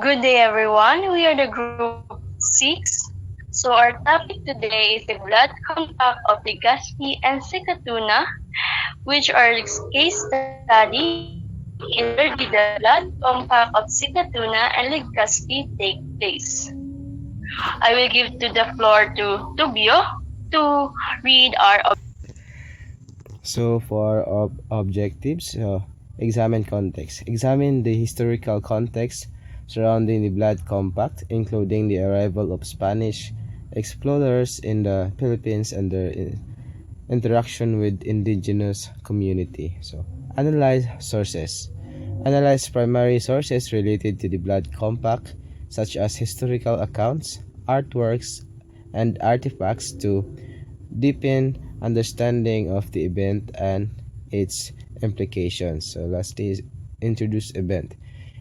Good day, everyone. We are the group 6. So, our topic today is the blood compact of Legazpi and Secatuna, which are case study in where did the blood compact of Secatuna and Legazpi take place. I will give to the floor to Tubio to read our So for objectives, examine context. Examine the historical context surrounding the Blood Compact, including the arrival of Spanish explorers in the Philippines and their interaction with indigenous community. So analyze sources. Analyze primary sources related to the Blood Compact, such as historical accounts, artworks, and artifacts to deepen understanding of the event and its implications. So lastly is introduce event.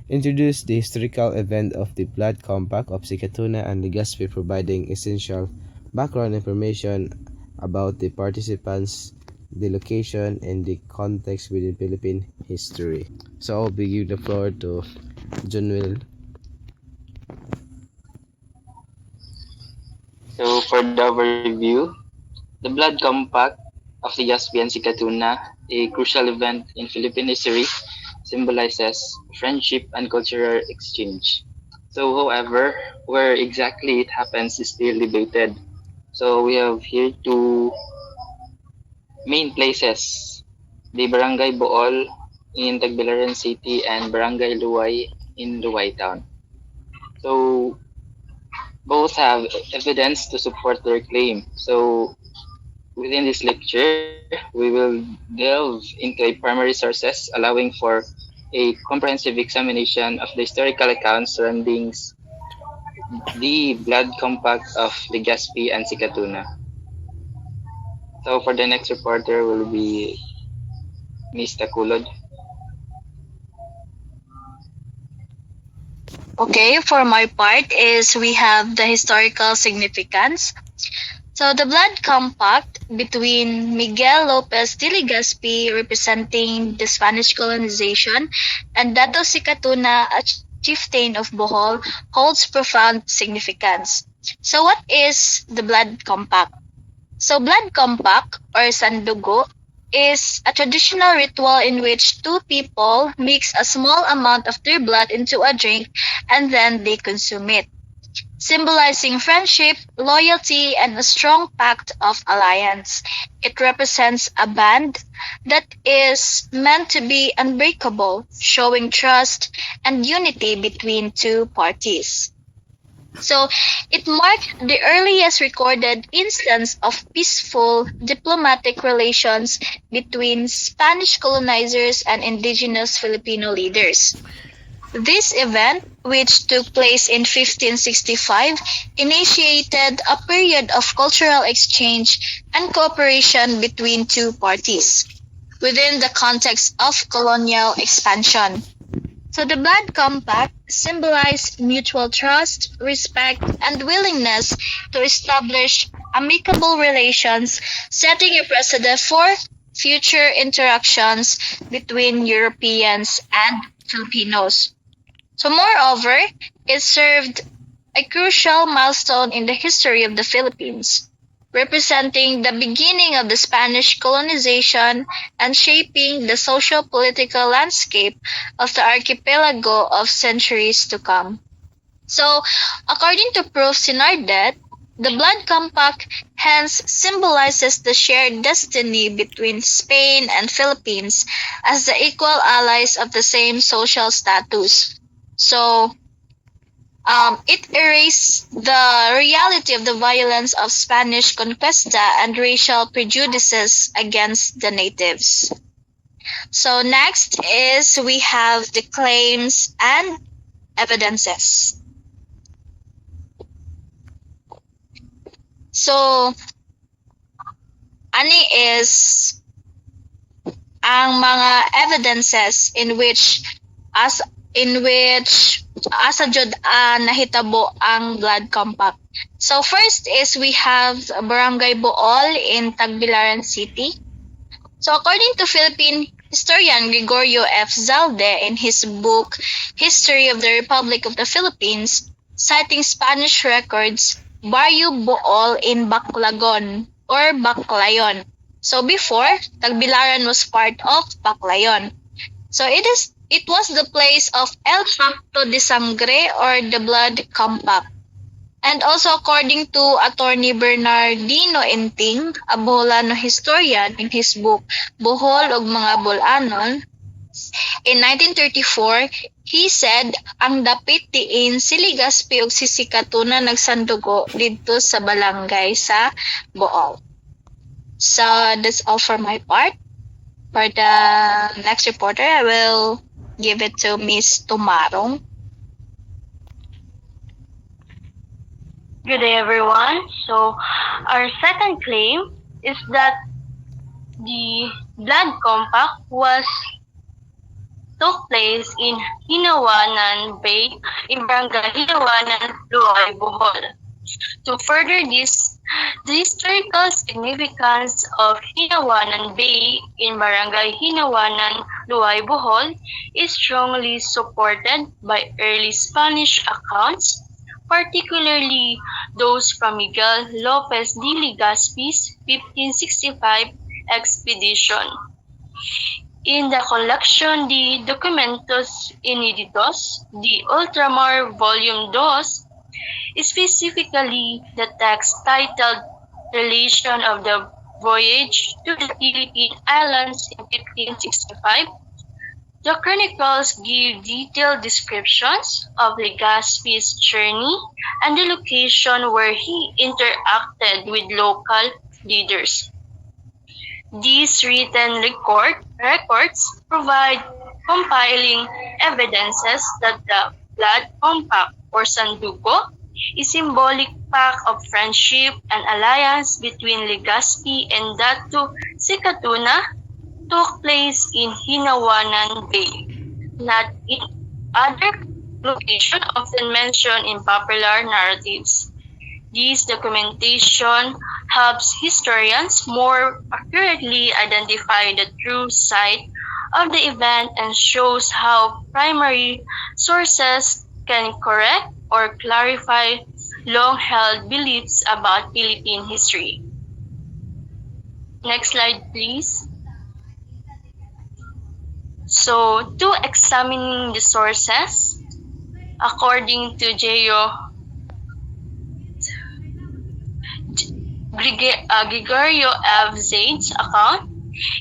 Introduce the historical event of the Blood Compact of Sikatuna and Legazpi, providing essential background information about the participants, the location, and the context within Philippine history. So I'll give the floor to John Will. So for the overview, the Blood Compact of Legazpi and Sikatuna, a crucial event in Philippine history, symbolizes friendship and cultural exchange. So however, where exactly it happens is still debated. So we have here two main places, the Barangay Bool in Tagbilaran City and Barangay Luway in Luway Town. So both have evidence to support their claim. So within this lecture, we will delve into a primary sources, allowing for a comprehensive examination of the historical accounts surrounding the blood compact of Legazpi and Sikatuna. So for the next reporter will be Ms. Takulod. Okay, for my part is we have the historical significance. So the blood compact between Miguel Lopez de Legazpi, representing the Spanish colonization, and Dato Sikatuna, a chieftain of Bohol, holds profound significance. So what is the blood compact? So blood compact or sandugo is a traditional ritual in which two people mix a small amount of their blood into a drink and then they consume it, symbolizing friendship, loyalty, and a strong pact of alliance. It represents a bond that is meant to be unbreakable, showing trust and unity between two parties. So it marked the earliest recorded instance of peaceful diplomatic relations between Spanish colonizers and indigenous Filipino leaders. This event, which took place in 1565, initiated a period of cultural exchange and cooperation between two parties within the context of colonial expansion. So the Blood Compact symbolized mutual trust, respect, and willingness to establish amicable relations, setting a precedent for future interactions between Europeans and Filipinos. So moreover, it served a crucial milestone in the history of the Philippines, representing the beginning of the Spanish colonization and shaping the socio-political landscape of the archipelago of centuries to come. So, according to proofs in our debt, the Blood Compact hence symbolizes the shared destiny between Spain and Philippines as the equal allies of the same social status. So, it erased the reality of the violence of Spanish conquista and racial prejudices against the natives. So next is we have the claims and evidences. So, ani is ang mga evidences in which asa jud nahitabo ang blood compact. So first is we have Barangay Bool in Tagbilaran City. So according to Philippine Historian Gregorio F. Zalde, in his book History of the Republic of the Philippines, citing Spanish records, Barrio Bool in Baclagon or Baclayon. So before, Tagbilaran was part of Baclayon. So it was the place of El Pacto de Sangre or the Blood Compact. And also according to Attorney Bernardino Enting, a Boholano historian, in his book Bohol ug mga Bolanon, in 1934, he said ang dapit diin si Legazpi ug si Sikatuna nagsandugo didto sa balangay sa Bohol. So that's all for my part. For the next reporter, I will give it to Miss Tumarong. Good day, everyone. So, our second claim is that the Blood Compact took place in Hinawanan Bay in Barangay Hinawanan, Luay, Bohol. To further this, the historical significance of Hinawanan Bay in Barangay Hinawanan, Luay, Bohol is strongly supported by early Spanish accounts, particularly those from Miguel Lopez de Legazpi's 1565 expedition. In the collection de Documentos Inéditos, the Ultramar Volume 2, specifically the text titled Relation of the Voyage to the Philippine Islands in 1565, the chronicles give detailed descriptions of Legazpi's journey and the location where he interacted with local leaders. These written records provide compiling evidences that the Blood Compact or Sandugo is symbolic pact of friendship and alliance between Legazpi and Datu Sikatuna took place in Hinawanan Bay, not in other locations often mentioned in popular narratives. This documentation helps historians more accurately identify the true site of the event and shows how primary sources can correct or clarify long-held beliefs about Philippine history. Next slide, please. So, to examining the sources, according to Gregorio F. Zaid's account,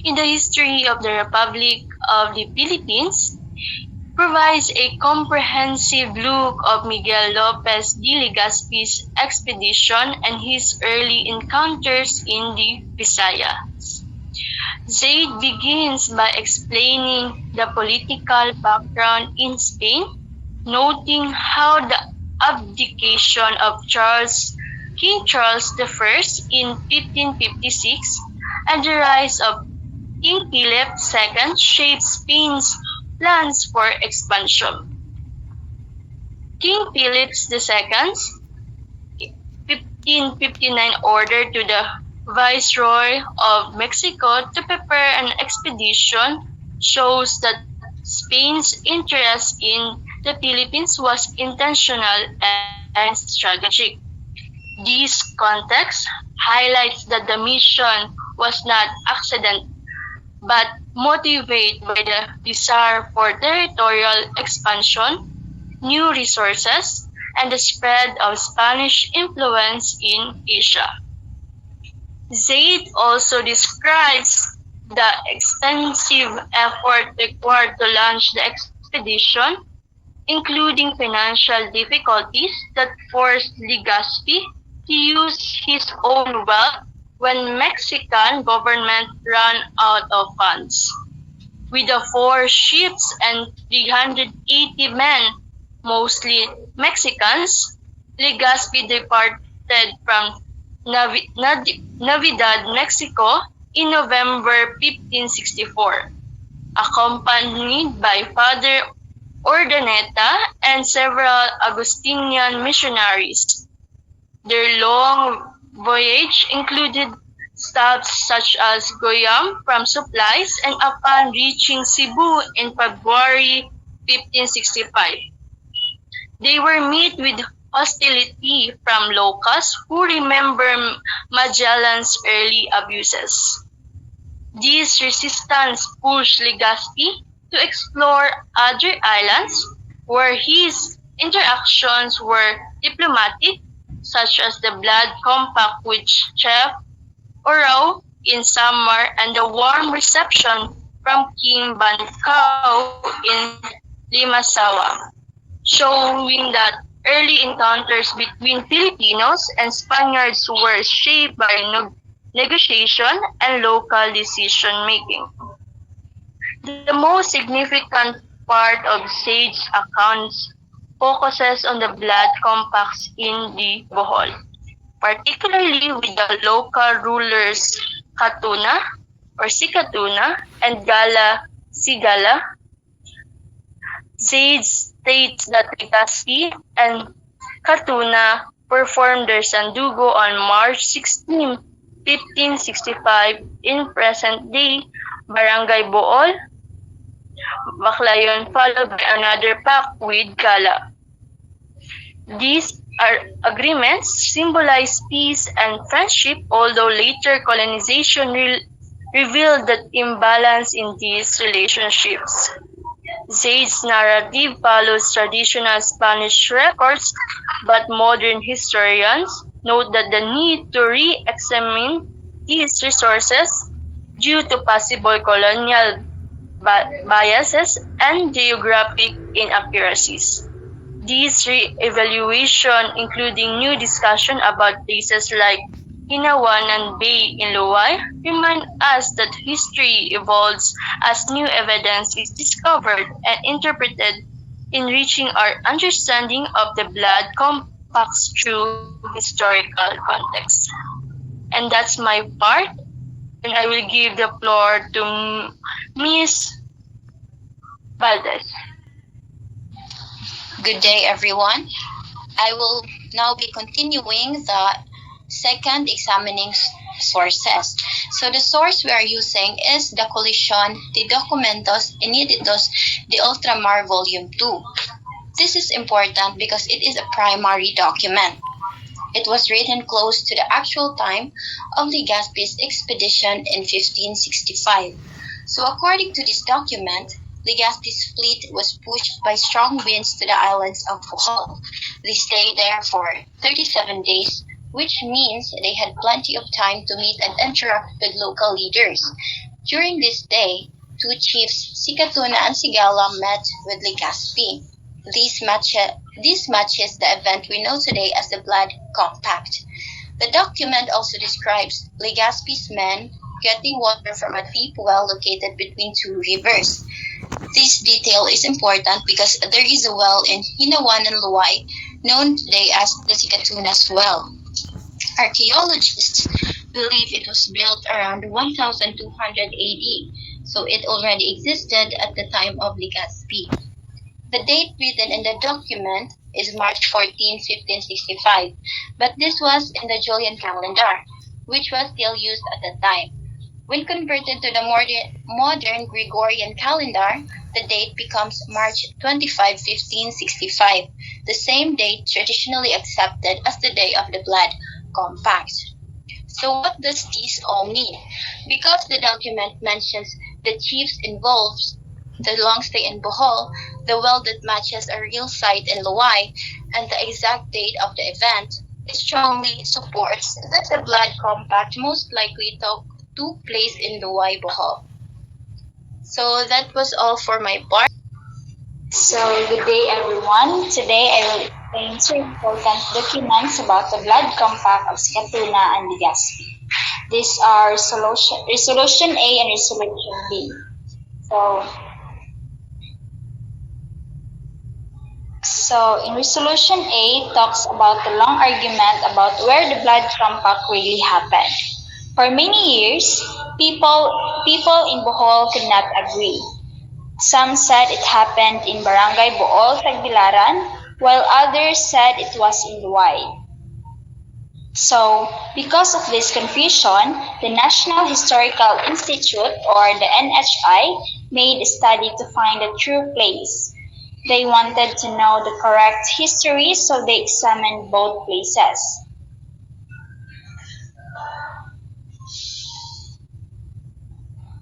in the history of the Republic of the Philippines, provides a comprehensive look of Miguel Lopez de Legazpi's expedition and his early encounters in the Visayas. Zaid begins by explaining the political background in Spain, noting how the abdication of King Charles I in 1556 and the rise of King Philip II shaped Spain's plans for expansion. King Philip II's 1559 order to the Viceroy of Mexico to prepare an expedition shows that Spain's interest in the Philippines was intentional and strategic. This context highlights that the mission was not accident but motivated by the desire for territorial expansion, new resources, and the spread of Spanish influence in Asia. Zaid also describes the extensive effort required to launch the expedition, including financial difficulties that forced Legazpi to use his own wealth when Mexican government ran out of funds. With the 4 ships and 380 men, mostly Mexicans, Legazpi departed from Navidad, Mexico in November 1564, accompanied by Father Urdaneta and several Augustinian missionaries. Their long voyage included stops such as Goyam from supplies, and upon reaching Cebu in February 1565, they were met with hostility from locals who remember Magellan's early abuses. This resistance pushed Legazpi to explore other islands where his interactions were diplomatic, such as the Blood Compact with Chief Oro in Samar and the warm reception from King Bancao in Limasawa, showing that early encounters between Filipinos and Spaniards were shaped by negotiation and local decision-making. The most significant part of Sage's accounts focuses on the blood compacts in the Bohol, particularly with the local rulers Katuna or Sikatuna and Gala Sigala. Sage states that Legazpi and Katuna performed their Sandugo on March 16, 1565 in present-day Barangay Bohol, Baclayon, followed by another pact with Gala. These agreements symbolize peace and friendship, although later colonization revealed the imbalance in these relationships. Zaid's narrative follows traditional Spanish records, but modern historians note that the need to re-examine these resources due to possible colonial biases and geographic inaccuracies. This re-evaluation, including new discussion about places like Hinawanan Bay in Luwai, remind us that history evolves as new evidence is discovered and interpreted, enriching our understanding of the blood compacts through historical context. And that's my part, and I will give the floor to Ms. Valdez. Good day, everyone. I will now be continuing the second examining sources. So the source we are using is the Colección de Documentos Inéditos de Ultramar Volume 2. This is important because it is a primary document. It was written close to the actual time of Legazpi's expedition in 1565. So according to this document, Legazpi's fleet was pushed by strong winds to the islands of Bohol. They stayed there for 37 days, which means they had plenty of time to meet and interact with local leaders. During this day, two chiefs, Sikatuna and Sigala, met with Legazpi. This matches the event we know today as the Blood Compact. The document also describes Legazpi's men getting water from a deep well located between two rivers. This detail is important because there is a well in Hinawanan Luwai, known today as the Sikatuna's Well. Archaeologists believe it was built around 1200 AD, so it already existed at the time of Legazpi. The date written in the document is March 14, 1565, but this was in the Julian calendar, which was still used at the time. When converted to the modern Gregorian calendar, the date becomes March 25, 1565, the same date traditionally accepted as the day of the Blood Compact. So what does this all mean? Because the document mentions the chiefs involved, the long stay in Bohol, the well that matches a real site in Luwai, and the exact date of the event, it strongly supports that the Blood Compact most likely took place in Luwai, Bohol. So that was all for my part. So good day everyone. Today I will explain two important documents about the Blood Compact of Sikatuna and Legazpi. These are Resolution A and Resolution B. So in Resolution A talks about the long argument about where the Blood Compact really happened. For many years, people in Bohol could not agree. Some said it happened in Barangay Bohol, Tagbilaran, while others said it was in Luwai. So, because of this confusion, the National Historical Institute, or the NHI, made a study to find the true place. They wanted to know the correct history, so they examined both places.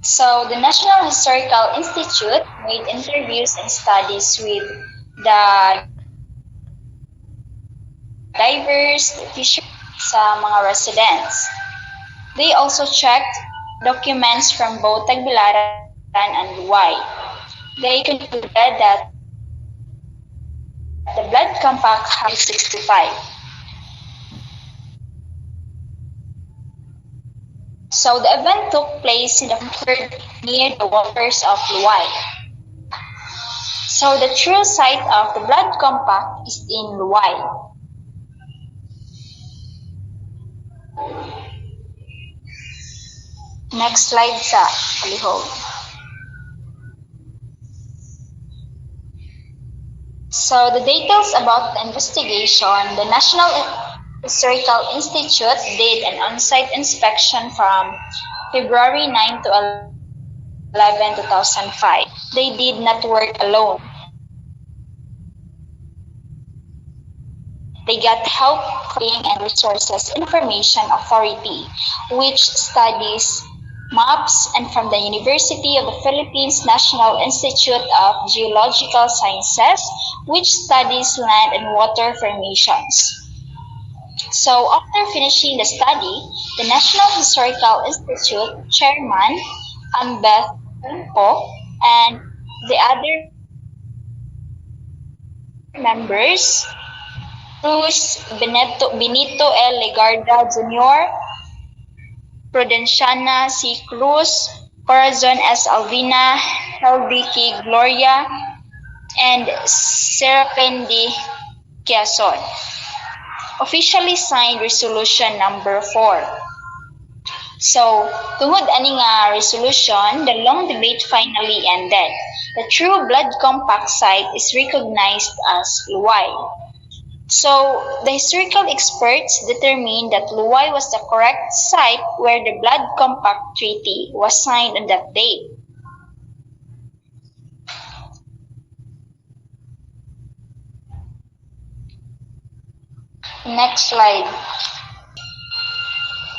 So, the National Historical Institute made interviews and studies with the divers, fishermen, sa mga residents. They also checked documents from both Tagbilaran and Luway. They concluded that the blood compact has 65. So the event took place in the third near the waters of Luway. So the true site of the blood compact is in Luway. Next slide sa palihog. So the details about the investigation, the National Historical Institute did an on-site inspection from February 9 to 11, 2005. They did not work alone. They got help from and Resources Information Authority, which studies maps, and from the University of the Philippines National Institute of Geological Sciences, which studies land and water formations. So after finishing the study, the National Historical Institute Chairman, Ambeth Po, and the other members, Cruz Benito L. Legarda Jr., Prudenciana C. Cruz, Corazon S. Alvina, Helby K. Gloria, and Serapin D. Quezon officially signed Resolution Number 4. So, tungod ani nga resolution, the long debate finally ended. The true blood compact site is recognized as Luway. So, the historical experts determined that Luway was the correct site where the Blood Compact Treaty was signed on that date. Next slide.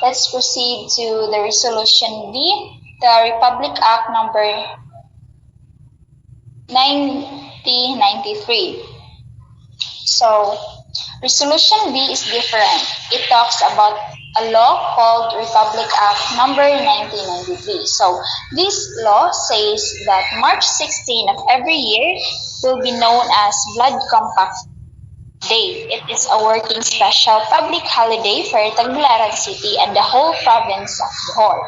Let's proceed to the Resolution B, the Republic Act number 1993. So, Resolution B is different. It talks about a law called Republic Act number 1993. So, this law says that March 16 of every year will be known as Blood Compact Day. It is a working special public holiday for Tagbilaran City and the whole province of Bohol.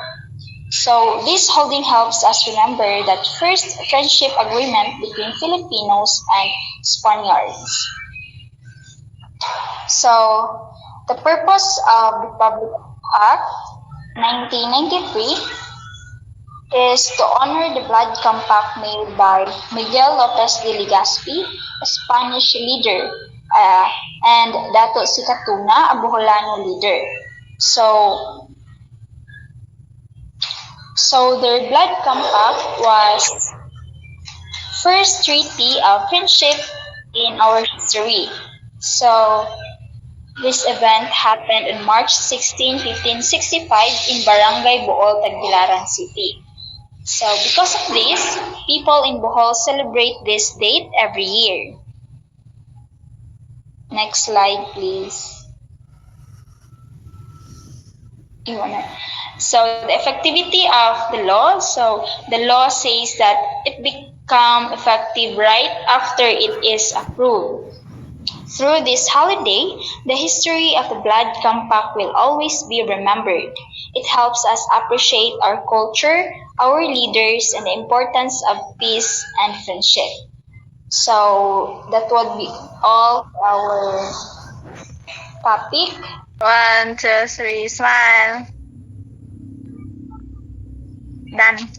So, this holding helps us remember that first friendship agreement between Filipinos and Spaniards. So, the purpose of the Republic Act 1993 is to honor the blood compact made by Miguel Lopez de Legazpi, a Spanish leader, and Dato Sikatuna, a Boholano leader. So their blood compact was first treaty of friendship in our history. So, this event happened on March 16, 1565 in Barangay Bohol, Tagbilaran City. So, because of this, people in Bohol celebrate this date every year. Next slide, please. So, the effectivity of the law. So, the law says that it become effective right after it is approved. Through this holiday, the history of the Blood Compact will always be remembered. It helps us appreciate our culture, our leaders, and the importance of peace and friendship. So, that would be all our topic. 1, 2, 3, smile. Done.